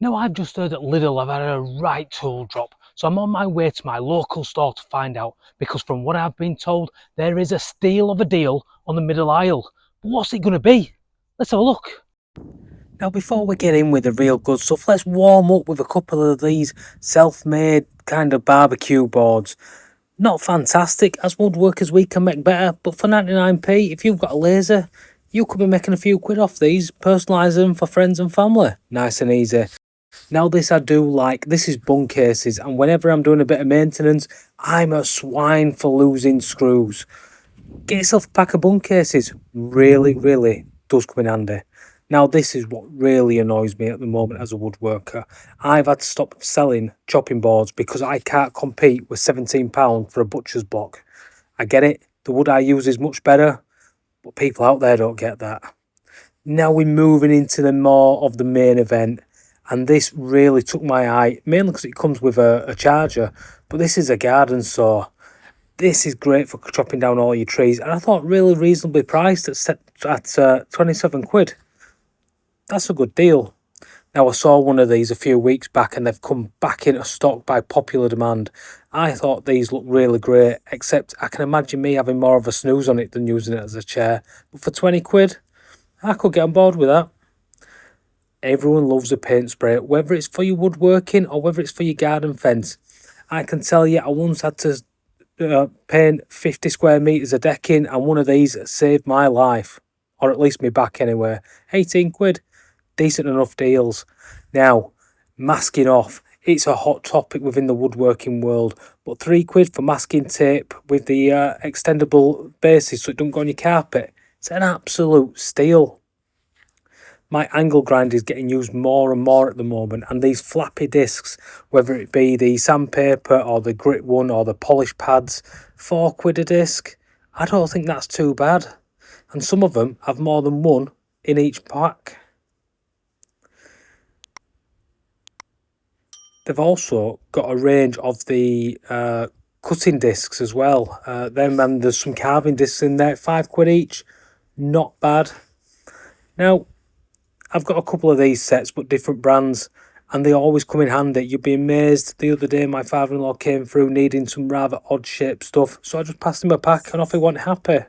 Now I've just heard that Lidl have had a right tool drop, so I'm on my way to my local store to find out, because from what I've been told, there is a steal of a deal on the middle aisle. But what's it going to be? Let's have a look. Now before we get in with the real good stuff, let's warm up with a couple of these self-made kind of barbecue boards. Not fantastic, as woodworkers we can make better, but for 99p, if you've got a laser, you could be making a few quid off these, personalise them for friends and family. Nice and easy. Now this I do like, this is bung cases, and whenever I'm doing a bit of maintenance, I'm a swine for losing screws. Get yourself a pack of bung cases, really does come in handy. Now this is what really annoys me at the moment as a woodworker. I've had to stop selling chopping boards because I can't compete with £17 for a butcher's block. I get it, the wood I use is much better, but people out there don't get that. Now we're moving into the more of the main event. And this really took my eye, mainly because it comes with a charger. But this is a garden saw. This is great for chopping down all your trees. And I thought really reasonably priced at 27 quid. That's a good deal. Now I saw one of these a few weeks back and they've come back into stock by popular demand. I thought these looked really great, except I can imagine me having more of a snooze on it than using it as a chair. But for 20 quid, I could get on board with that. Everyone loves a paint spray, whether it's for your woodworking or whether it's for your garden fence. I can tell you, I once had to paint 50 square metres of decking, and one of these saved my life, or at least my back anyway. 18 quid, decent enough deals. Now, masking off, it's a hot topic within the woodworking world, but 3 quid for masking tape with the extendable bases so it don't go on your carpet, it's an absolute steal. My angle grinder is getting used more and more at the moment, and these flappy discs, whether it be the sandpaper or the grit one or the polish pads, 4 quid a disc. I don't think that's too bad. And some of them have more than one in each pack. They've also got a range of the cutting discs as well. And there's some carving discs in there, 5 quid each. Not bad. Now, I've got a couple of these sets, but different brands, and they always come in handy. You'd be amazed. The other day, my father-in-law came through needing some rather odd-shaped stuff, so I just passed him a pack, and off he went happy.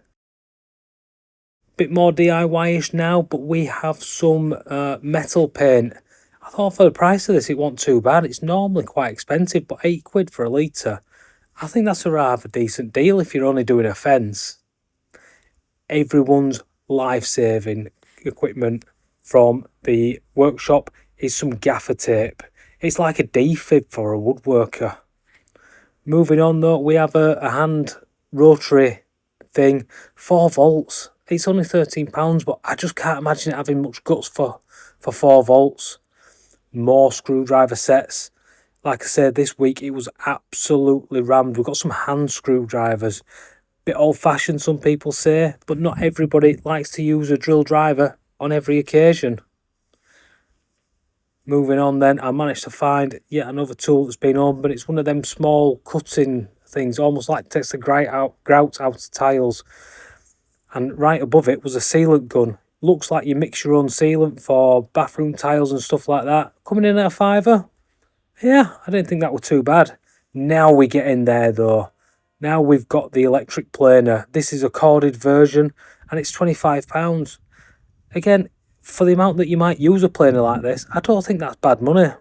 Bit more DIY-ish now, but we have some metal paint. I thought for the price of this, it wasn't too bad. It's normally quite expensive, but 8 quid for a litre. I think that's a rather decent deal if you're only doing a fence. Everyone's life-saving equipment from the workshop is some gaffer tape. It's like a defib for a woodworker. Moving on though, we have a hand rotary thing, 4 volts. It's only £13, but I just can't imagine it having much guts for 4 volts. More screwdriver sets. Like I said, this week it was absolutely rammed. We've got some hand screwdrivers. Bit old-fashioned, some people say, but not everybody likes to use a drill driver on every occasion. Moving on then, I managed to find yet another tool that's been on, but it's one of them small cutting things, almost like takes the grout out of tiles. And right above it was a sealant gun. Looks like you mix your own sealant for bathroom tiles and stuff like that. Coming in at a £5. Yeah, I didn't think that was too bad. Now we get in there though. Now we've got the electric planer. This is a corded version and it's £25. Again, for the amount that you might use a planer like this, I don't think that's bad money.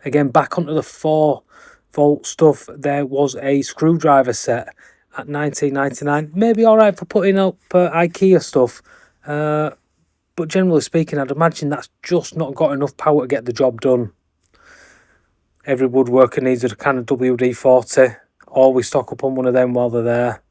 Again, back onto the 4 volt stuff, there was a screwdriver set at £19.99. Maybe alright for putting up IKEA stuff. But generally speaking, I'd imagine that's just not got enough power to get the job done. Every woodworker needs a kind of WD-40. Always stock up on one of them while they're there.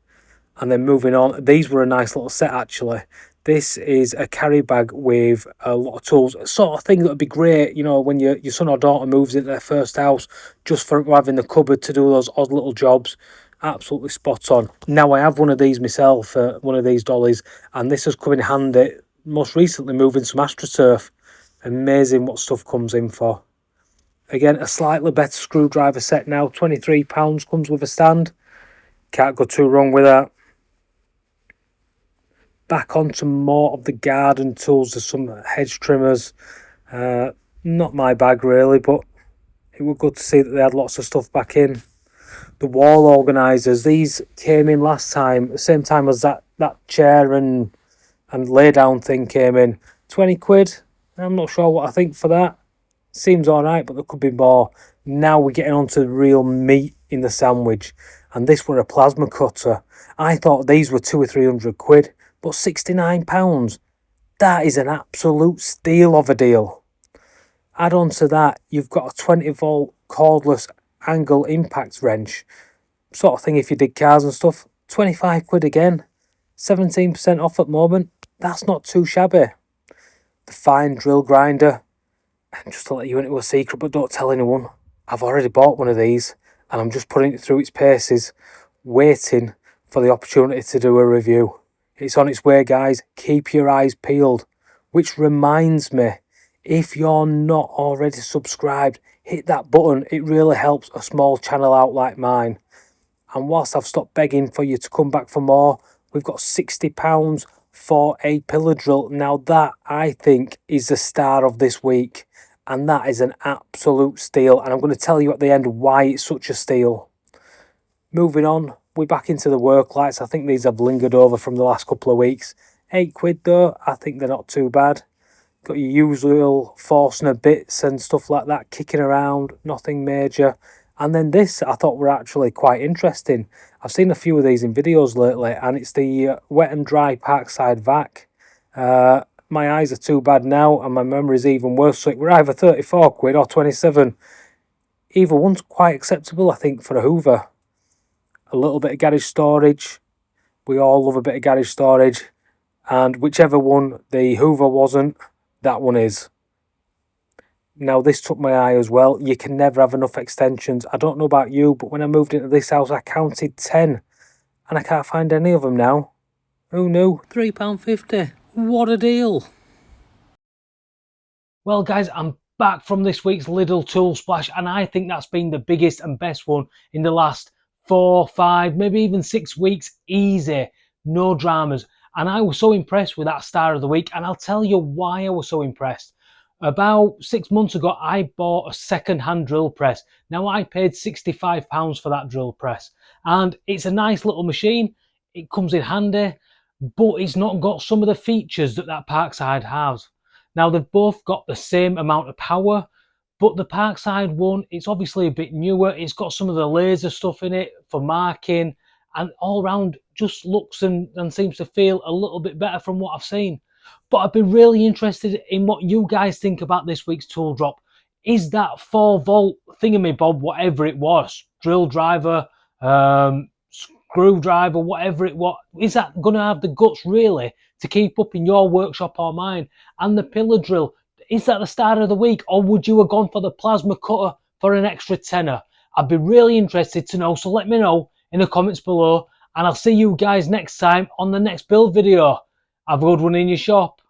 And then moving on, these were a nice little set actually. This is a carry bag with a lot of tools. A sort of thing that would be great, you know, when your son or daughter moves into their first house, just for having the cupboard to do those odd little jobs. Absolutely spot on. Now I have one of these myself, one of these dollies, and this has come in handy. Most recently moving some AstroTurf. Amazing what stuff comes in for. Again, a slightly better screwdriver set now. £23 comes with a stand. Can't go too wrong with that. Back onto more of the garden tools. There's some hedge trimmers. Not my bag really, but it was good to see that they had lots of stuff back in. The wall organisers, these came in last time, the same time as that chair and lay down thing came in. 20 quid. I'm not sure what I think for that. Seems alright, but there could be more. Now we're getting on to the real meat in the sandwich. And this were a plasma cutter. I thought these were 200 or 300 quid, but £69. That is an absolute steal of a deal. Add on to that, you've got a 20 volt cordless angle impact wrench. Sort of thing if you did cars and stuff. 25 quid again. 17% off at the moment. That's not too shabby. The fine drill grinder. And just to let you into a secret, but don't tell anyone, I've already bought one of these and I'm just putting it through its paces, waiting for the opportunity to do a review. It's on its way, guys. Keep your eyes peeled. Which reminds me, if you're not already subscribed, hit that button. It really helps a small channel out like mine. And whilst I've stopped begging for you to come back for more, we've got £60 for a pillar drill. Now that, I think, is the star of this week. And that is an absolute steal. And I'm going to tell you at the end why it's such a steal. Moving on, we're back into the work lights. I think these have lingered over from the last couple of weeks. 8 quid though, I think they're not too bad. Got your usual Forstner bits and stuff like that kicking around, nothing major. And then this I thought were actually quite interesting. I've seen a few of these in videos lately, and it's the wet and dry Parkside vac. My eyes are too bad now, and my memory's even worse, so it were either 34 quid or 27. Either one's quite acceptable, I think, for a Hoover. A little bit of garage storage. We all love a bit of garage storage. And whichever one the Hoover wasn't, that one is. Now this took my eye as well. You can never have enough extensions. I don't know about you, but when I moved into this house I counted 10 and I can't find any of them now. Who knew? £3.50. What a deal. Well guys, I'm back from this week's Lidl Tool Splash, and I think that's been the biggest and best one in the last 4, 5, maybe even 6 weeks. Easy, no dramas. And I was so impressed with that star of the week, and I'll tell you why I was so impressed. About 6 months ago, I bought a second-hand drill press. Now, I paid £65 for that drill press, and it's a nice little machine. It comes in handy, but it's not got some of the features that Parkside has. Now, they've both got the same amount of power, but the Parkside one, it's obviously a bit newer. It's got some of the laser stuff in it for marking, and all round just looks and seems to feel a little bit better from what I've seen. But I've been really interested in what you guys think about this week's tool drop. Is that 4-volt thingamabob, whatever it was, drill driver, screwdriver, whatever it was, is that going to have the guts really to keep up in your workshop or mine? And the pillar drill, is that the start of the week, or would you have gone for the plasma cutter for an extra tenner? I'd be really interested to know, so let me know in the comments below, and I'll see you guys next time on the next build video. Have a good one in your shop.